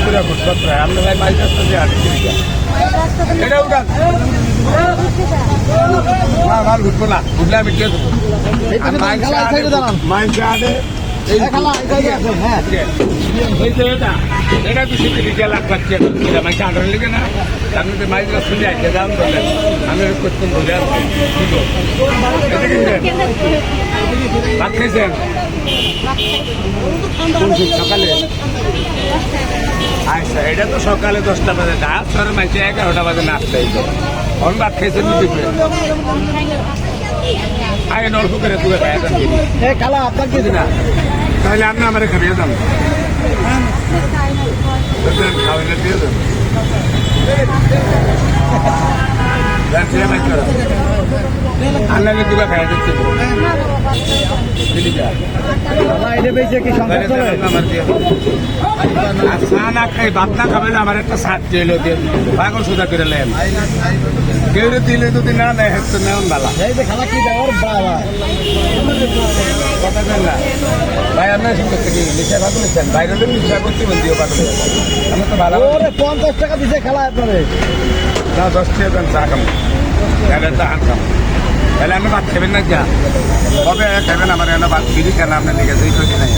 পুরা ফুটপাত্র আমরা ভাই মাছ রাস্তা দিয়ে হাঁটছি এটা উঠান আমার উঠবো না উঠলে আমি কে দেবো মাছ আনে এটা বেশি লিখে লাখ পাচ্ছি মাছ আটার লিখে না আপনি তো মাছ রাস্তা দিয়ে আসছে দাম বললেন আমি করতাম বলে ভাত খাইছেন সকালে আচ্ছা এটা তো সকালে 10টা বাজে ঢাক শহরে মাঝে 11টা বাজে নাস্তা এই অন ভাত খাইছেন আগে অল্প করে তুলে খাই কালা আপনার কিছু না তাহলে আপনি আমার খাইয়ে যান খাওয়াইলে দিয়ে দেন আল্লাহকে তুলে খাই দিচ্ছে না খাই ভাত না খাবে না আমার একটা শার্ট চেয়ে পাগল সোজা করে লেন কেউ দিলে যদি না নেয় হচ্ছে নেন বালা কথা কেন না ভাই আপনার করতে কি নিশা ভাগ নিচ্ছেন বাইরে নিশা করতে বলছিও পাগল আমি তো ভালো 50 টাকা দিচ্ছে খেলা আপনারে না 10 টাকা দেন চা খাম এটা হান খাম তাহলে আপনি ভাত খাবেন না যা কবে খাবেন আমার এনে ভাত বিড়ি কেন আপনার লেগে যাই কই নাই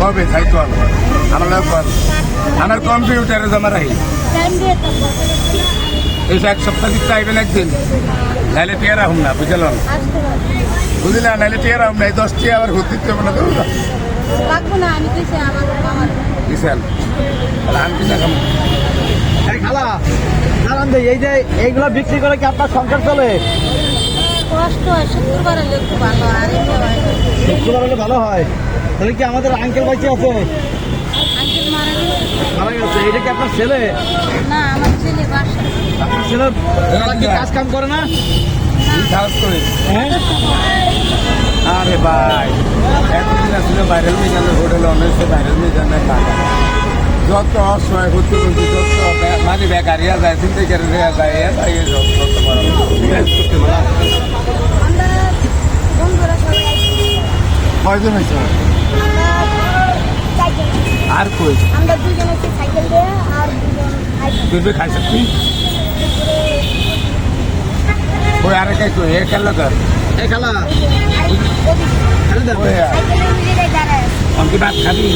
কবে তাই তো আমার আমার কম্পিউটারে জমা রাখি এই এক সপ্তাহ দিতে আইবেন একদিন নাহলে টিয়া রাখুন না বুঝলেন বুঝলেন নাহলে টিয়া রাখুন না এই 10 টিয়া আবার হুদ দিতে হবে না তো দিছেন তাহলে আমি কিনা খাবো খালা খালাম দে এই যে এইগুলো বিক্রি করে কি আপনার সংসার চলে কষ্ট হয় শুক্রবার হলে একটু ভালো আর শুক্রবার হলে ভালো হয় তাহলে কি আমাদের আঙ্কেল বাইচে আছে আঙ্কেল মারা গেছে এটা কি আপনার ছেলে না আমার ছেলে বাসা আপনার ছেলে কি কাজ কাম করে না কাজ করে হ্যাঁ আরে ভাই একদিন আসলে ভাইরাল মিজানের হোটেলে অনেক ভাইরাল মিজানের টাকা যত অসহায় হতে বলছি যত মানে বেকারিয়া যায় চিন্তা করে দেওয়া যায় যত কয়জন হয়েছে আর কই আমরা দুজন হচ্ছে সাইকেল দিয়ে আর দুজন খাইছে তুই ওই আরে কাই কই এ খেলা কর এ খেলা ভাত খাবি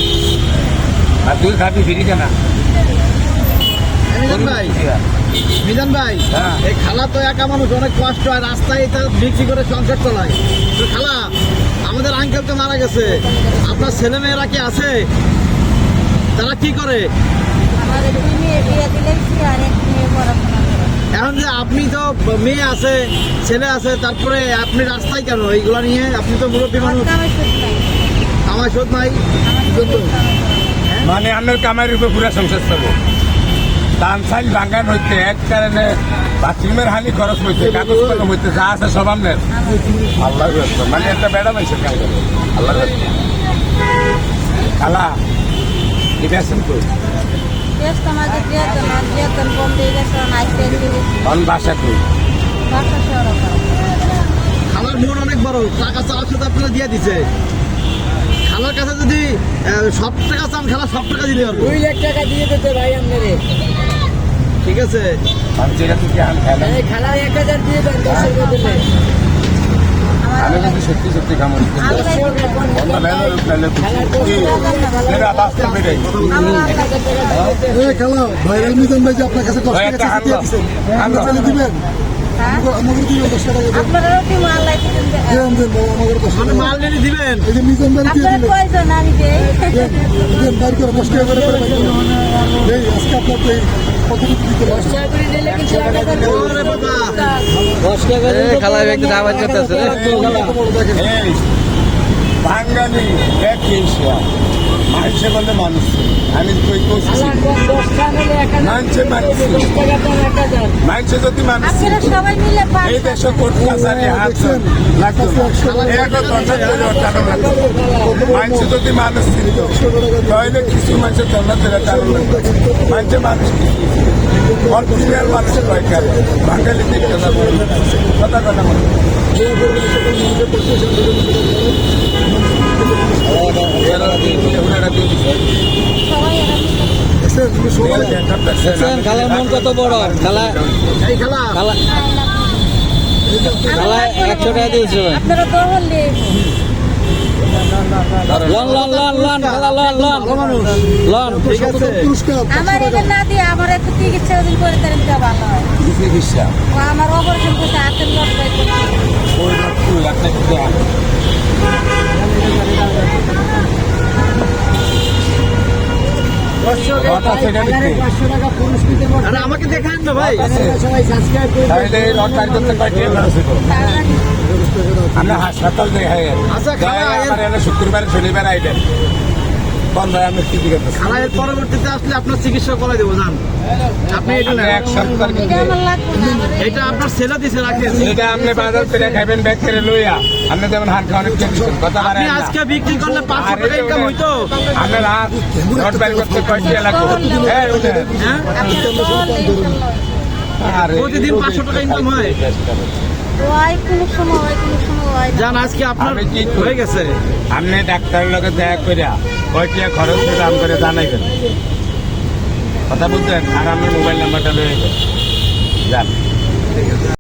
আর তুই খাবি ফিরি কেনা মিজান ভাই এই খালা তো একা মানুষ অনেক কষ্ট হয় রাস্তায় এটা বিক্রি করে সংসার চলায় তো খালা আমাদের আঙ্কেল তো মারা গেছে আপনার ছেলে মেয়েরা কি আছে তারা কি করে এখন যে আপনি তো মেয়ে আছে ছেলে আছে তারপরে আপনি রাস্তায় কেন এইগুলা নিয়ে আপনি তো মুরব্বী মানুষ আমার শোধ নাই মানে আমার কামাইয়ের উপর পুরো সংসার চলবে ধান চাল বাগান হইতে এক কারণে বাথরুমের হানি খরচ হইতে কাগজ কলম হইতে যা আছে সব আপনার আল্লাহ মানে একটা বেড়া মানুষের কাজ করে আল্লাহ খালা এটা আছেন তো বাসা কই খালার মন অনেক বড় টাকা চাওয়ার সাথে আপনারা দিয়ে দিছে খালার কাছে যদি সব টাকা চান খালা সব টাকা দিতে পারবো 2 লাখ টাকা দিয়ে দিতে ভাই আপনারে ঠিক আছে খালা 1000 দিয়ে দেন 10 দিলে আমি কিন্তু সত্যি সত্যি কাম খালা ভাইরাল মিজান ভাই যে আপনার কাছে দিবেন মাল নিয়ে দিবেন এই যে মিজান ভাই দিয়ে দিলেন বাইর করে 10 টাকা করে এই আজকে আপনার কতটুকু দিতে 10 টাকা করে দিলে কিন্তু 1000 আরে বাবা 10 টাকা করে খালা একটু দাওয়াত করতেছে এই বাঙালি এক হিংসা মানুষে বলে মানুষ আমি কই কইছি মানুষে মানুষ মানুষে যদি মানুষ সবাই মিলে এই দেশে কোর্ট কাছারি হাত মানুষ যদি মানুষ ছিল তাহলে কিছু মানুষের জন্য মানুষে মানুষ অরিজিনাল মানুষের দরকার বাঙালি দিকে কথা কথা মনে সবাই দেখছেন খালার মন কত বড়। খালা এই খালা খালা খালা 100 টাকা দিয়েছে ভাই। আপনারা তো হলে লন লন লন লন খালা লন লন লন ঠিক আছে। আমার এখানে না দিয়ে আমার একটু চিকিৎসা দিন করে তার দিতে ভালো হয়। চিকিৎসা ও আমার অপারেশন করতে হাতের লট পাইছে। ওই রকম আপনি একটু দেন। কথা সেটা দিতে। আরে আমাকে দেখান না ভাই। তাহলে এই রড বাইর করতে কয় টাকা খরচ হইব? আমরা হাসপাতাল দেখাই। আচ্ছা, খালা, আমার এনে শুক্রবার শনিবার আইবেন। কোন ভাই আমি কি করতে খালা এর পরবর্তীতে আসলে আপনার চিকিৎসা করে দেবো জান। আপনি এটা নেন। এক সপ্তাহ এটা আমার লাগবে না আমার এটা আপনার ছেলে দিছে রাখেন। এটা আপনি বাজার থেকে খাইবেন ব্যাগ করে লইয়া আপনি যেমন হাত খাওয়ানোর কথা আপনি বাড়ায় না। আজকে বিক্রি করলে 500 টাকা ইনকাম হইতো। আপনার হাত রড বাইর করতে কয় টাকা লাগবে? হ্যাঁ ওটা হ্যাঁ আপনারা তো হলে ইনশাআল্লাহ। আরে প্রতিদিন 500 টাকা ইনকাম হয়। হয় কোনো সময় হয় কোনো সময় হয় না। জান আজকে আপনার আমি কি করি? হয়ে গেছে। আপনি ডাক্তারের লগে দেখা করিয়া কয় টাকা খরচ দাম করে জানাইবেন কথা বুঝছেন। আর আপনি মোবাইল নাম্বারটা লয়ে যান।